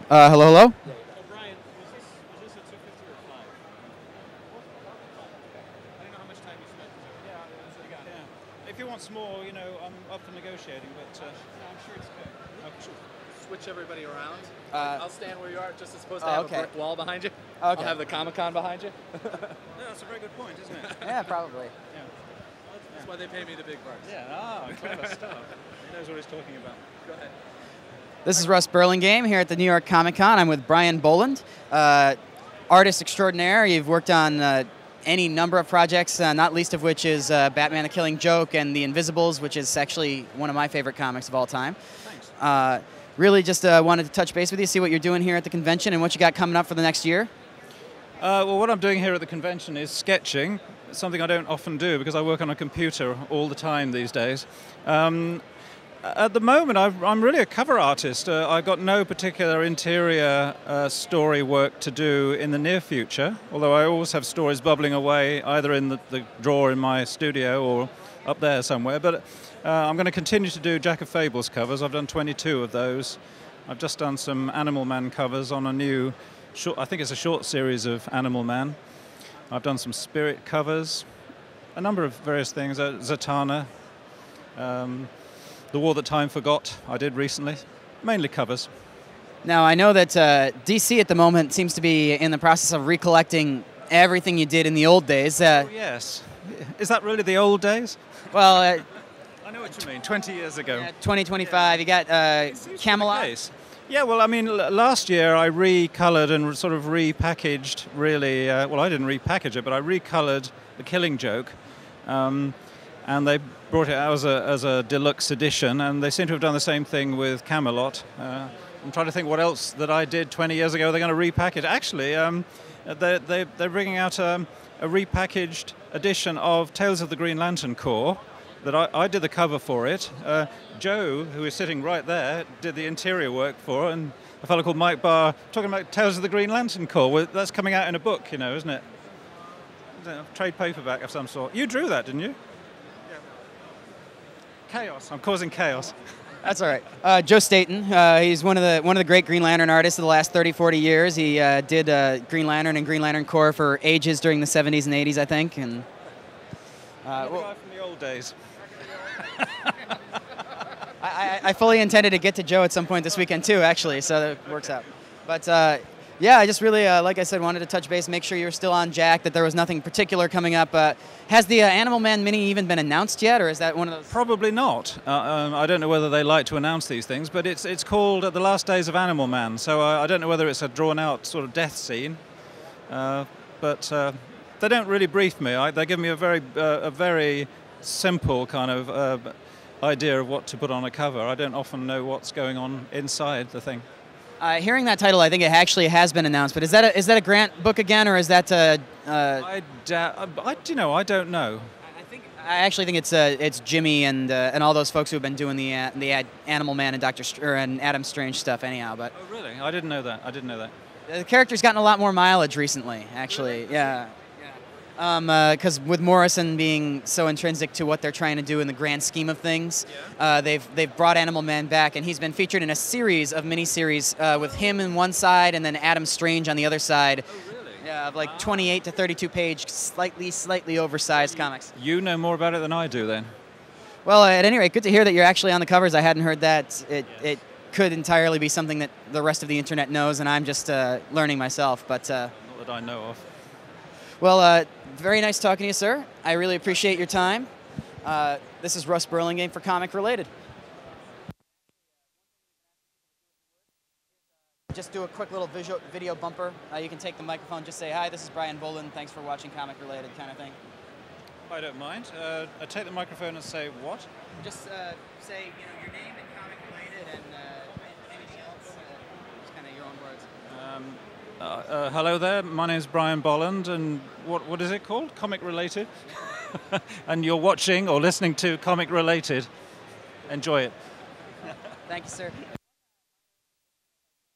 Hello, hello? Brian, was this a 250 or 5? I don't know how much time you spent. Yeah. If he wants more, you know, I'm up for negotiating, but I'm sure it's good. Switch everybody around. Uh, I'll stand where you are, just as opposed to have okay. a brick wall behind you. Okay. I'll have the Comic-Con behind you. No, that's a very good point, isn't it? Yeah, probably. Yeah. That's why they pay me the big bucks. Yeah, clever stuff. He knows what he's talking about. Go ahead. This is Russ Burlingame here at the New York Comic Con. I'm with Brian Boland, artist extraordinaire. You've worked on any number of projects, not least of which is Batman the Killing Joke and The Invisibles, which is actually one of my favorite comics of all time. Thanks. Really just wanted to touch base with you, see what you're doing here at the convention and what you got coming up for the next year. Well, what I'm doing here at the convention is sketching, something I don't often do because I work on a computer all the time these days. At the moment, I'm really a cover artist. I've got no particular interior story work to do in the near future, although I always have stories bubbling away, either in the drawer in my studio or up there somewhere. But I'm going to continue to do Jack of Fables covers. I've done 22 of those. I've just done some Animal Man covers on a new, I think it's a short series of Animal Man. I've done some Spirit covers, a number of various things, Zatanna. The War That Time Forgot, I did recently. Mainly covers. Now, I know that DC at the moment seems to be in the process of recollecting everything you did in the old days. Oh, yes. Is that really the old days? Well, I know what you mean, 20 years ago. 2025, you got Camelot. Yeah, well, I mean, last year I recolored and sort of repackaged, really, well, I didn't repackage it, but I recolored The Killing Joke. And they brought it out as a deluxe edition, and they seem to have done the same thing with Camelot. I'm trying to think what else that I did 20 years ago they're going to repackage. Actually, they're bringing out a repackaged edition of Tales of the Green Lantern Corps that I did the cover for it. Joe, who is sitting right there, did the interior work for it, and a fellow called Mike Barr talking about Tales of the Green Lantern Corps. Well, that's coming out in a book, you know, isn't it? Trade paperback of some sort. You drew that, didn't you? Chaos. I'm causing chaos. That's all right. Joe Staton, he's one of the great Green Lantern artists of the last 30, 40 years. He did Green Lantern and Green Lantern Corps for ages during the 70s and 80s, I think. And the guy from the old days. I fully intended to get to Joe at some point this weekend too, actually, so that works out. But yeah, I just really, like I said, wanted to touch base, make sure you're still on Jack, that there was nothing particular coming up. Has the Animal Man mini even been announced yet, or is that one of those? Probably not. I don't know whether they like to announce these things, but it's called The Last Days of Animal Man, so I don't know whether it's a drawn-out sort of death scene. But they don't really brief me. They give me a very simple kind of idea of what to put on a cover. I don't often know what's going on inside the thing. Hearing that title, I think it actually has been announced. But is that a Grant book again, or is that? I don't know. I actually think it's Jimmy and all those folks who have been doing the Animal Man and and Adam Strange stuff. Anyhow, but oh really? I didn't know that. The character's gotten a lot more mileage recently. Actually, really? Yeah. Because with Morrison being so intrinsic to what they're trying to do in the grand scheme of things, they've brought Animal Man back, and he's been featured in a series of miniseries with him on one side and then Adam Strange on the other side. Oh, really? Yeah, of like 28 to 32 page, slightly oversized comics. You know more about it than I do, then. Well, at any rate, good to hear that you're actually on the covers. I hadn't heard that. It could entirely be something that the rest of the internet knows, and I'm just learning myself. But not that I know of. Well, very nice talking to you, sir. I really appreciate your time. This is Russ Burlingame for Comic Related. Just do a quick little video bumper. You can take the microphone, just say, hi, this is Brian Boland, thanks for watching Comic Related, kind of thing. I don't mind. I take the microphone and say what? Just say, your name and Comic Related and anything else. Just kind of your own words. Hello there, my name is Brian Boland, and what is it called? Comic Related? And you're watching or listening to Comic Related. Enjoy it. Thank you, sir.